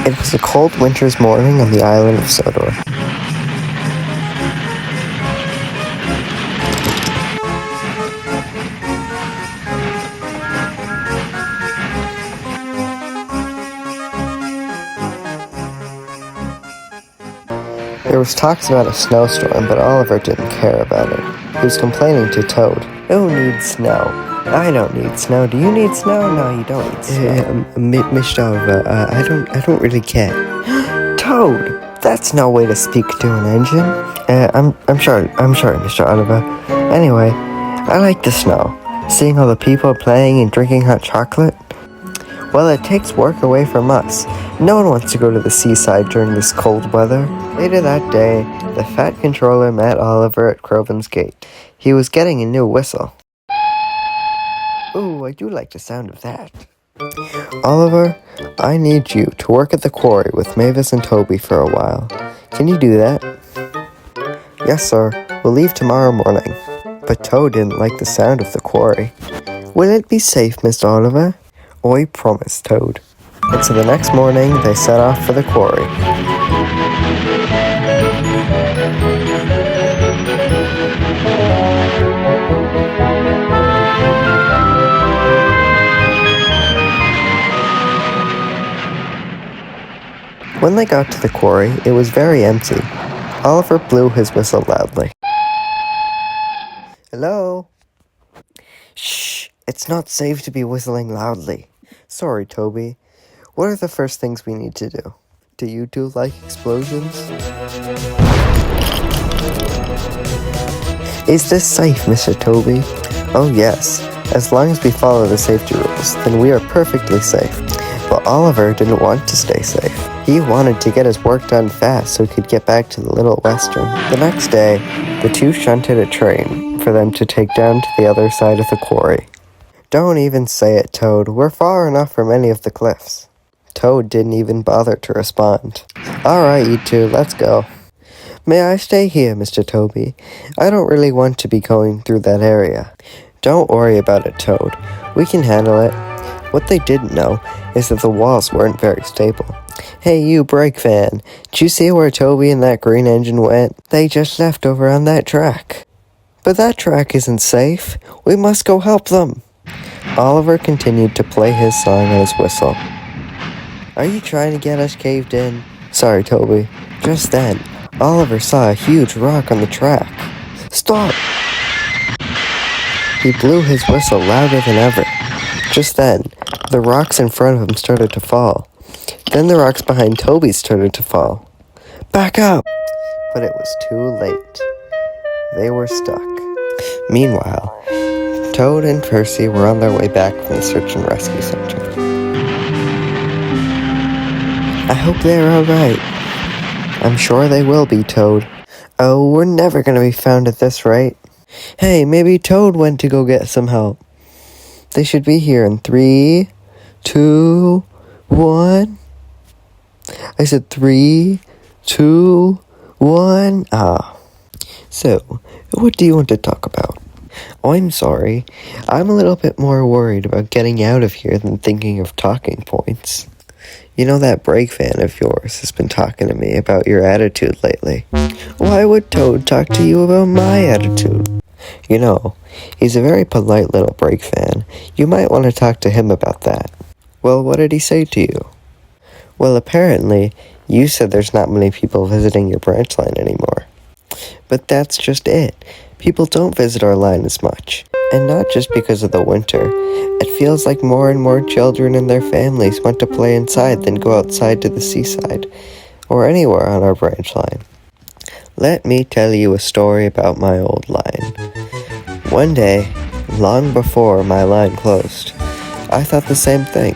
It was a cold winter's morning on the island of Sodor. There was talks about a snowstorm, but Oliver didn't care about it. He was complaining to Toad. Who needs snow? I don't need snow. Do you need snow? No, you don't need snow. Mr. Oliver, I don't really care. Toad! That's no way to speak to an engine. I'm sorry, Mr. Oliver. Anyway, I like the snow. Seeing all the people playing and drinking hot chocolate. Well, it takes work away from us. No one wants to go to the seaside during this cold weather. Later that day, the Fat Controller met Oliver at Croven's gate. He was getting a new whistle. Ooh, I do like the sound of that. Oliver, I need you to work at the quarry with Mavis and Toby for a while. Can you do that? Yes, sir. We'll leave tomorrow morning. But Toad didn't like the sound of the quarry. Will it be safe, Mr. Oliver? I promise, Toad. And so the next morning, they set off for the quarry. When they got to the quarry, it was very empty. Oliver blew his whistle loudly. Hello? Shh! It's not safe to be whistling loudly. Sorry, Toby. What are the first things we need to do? Do you two like explosions? Is this safe, Mr. Toby? Oh yes. As long as we follow the safety rules, then we are perfectly safe. But Oliver didn't want to stay safe. He wanted to get his work done fast so he could get back to the Little Western. The next day, the two shunted a train for them to take down to the other side of the quarry. Don't even say it, Toad. We're far enough from any of the cliffs. Toad didn't even bother to respond. Alright, you two, let's go. May I stay here, Mr. Toby? I don't really want to be going through that area. Don't worry about it, Toad. We can handle it. What they didn't know is that the walls weren't very stable. Hey, you brake van. Did you see where Toby and that green engine went? They just left over on that track. But that track isn't safe. We must go help them. Oliver continued to play his song on his whistle. Are you trying to get us caved in? Sorry, Toby. Just then, Oliver saw a huge rock on the track. Stop! He blew his whistle louder than ever. Just then, the rocks in front of him started to fall. Then the rocks behind Toby started to fall. Back up! But it was too late. They were stuck. Meanwhile, Toad and Percy were on their way back from the search and rescue center. I hope they're alright. I'm sure they will be, Toad. Oh, we're never gonna be found at this rate. Hey, maybe Toad went to go get some help. They should be here in 3, 2, 1. I said 3, 2, 1. So, what do you want to talk about? Oh, I'm sorry. I'm a little bit more worried about getting out of here than thinking of talking points. You know that brake fan of yours has been talking to me about your attitude lately. Why would Toad talk to you about my attitude? You know, he's a very polite little brake fan. You might want to talk to him about that. Well, what did he say to you? Well, apparently, you said there's not many people visiting your branch line anymore. But that's just it. People don't visit our line as much. And not just because of the winter. It feels like more and more children and their families want to play inside than go outside to the seaside, or anywhere on our branch line. Let me tell you a story about my old line. One day, long before my line closed, I thought the same thing.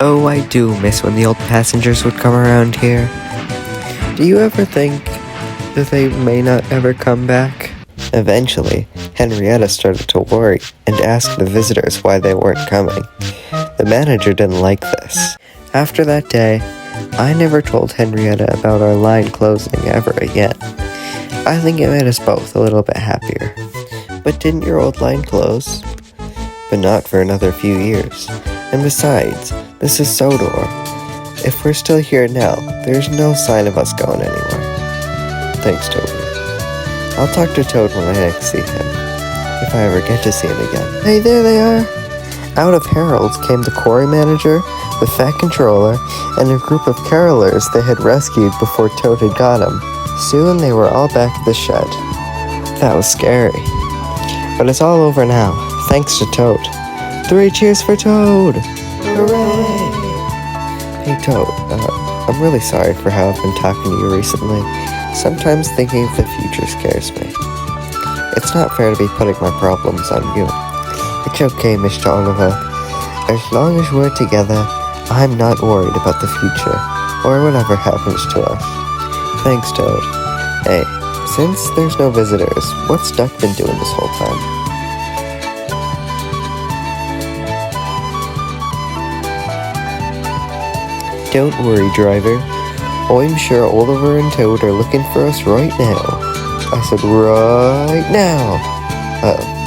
Oh, I do miss when the old passengers would come around here. Do you ever think that they may not ever come back? Eventually, Henrietta started to worry and asked the visitors why they weren't coming. The manager didn't like this. After that day, I never told Henrietta about our line closing ever again. I think it made us both a little bit happier. But didn't your old line close? But not for another few years. And besides, this is Sodor. If we're still here now, there's no sign of us going anywhere. Thanks, Toby. I'll talk to Toad when I next see him, if I ever get to see him again. Hey, there they are! Out of Harold's came the quarry manager, the fat controller, and a group of carolers they had rescued before Toad had got him. Soon they were all back at the shed. That was scary. But it's all over now, thanks to Toad. 3 cheers for Toad! Hooray! Hey Toad, I'm really sorry for how I've been talking to you recently. Sometimes thinking of the future scares me. It's not fair to be putting my problems on you. It's okay, Mr. Oliver. As long as we're together, I'm not worried about the future, or whatever happens to us. Thanks, Toad. Hey, since there's no visitors, what's Duck been doing this whole time? Don't worry, driver. I'm sure Oliver and Toad are looking for us right now. I said right now. Uh-oh.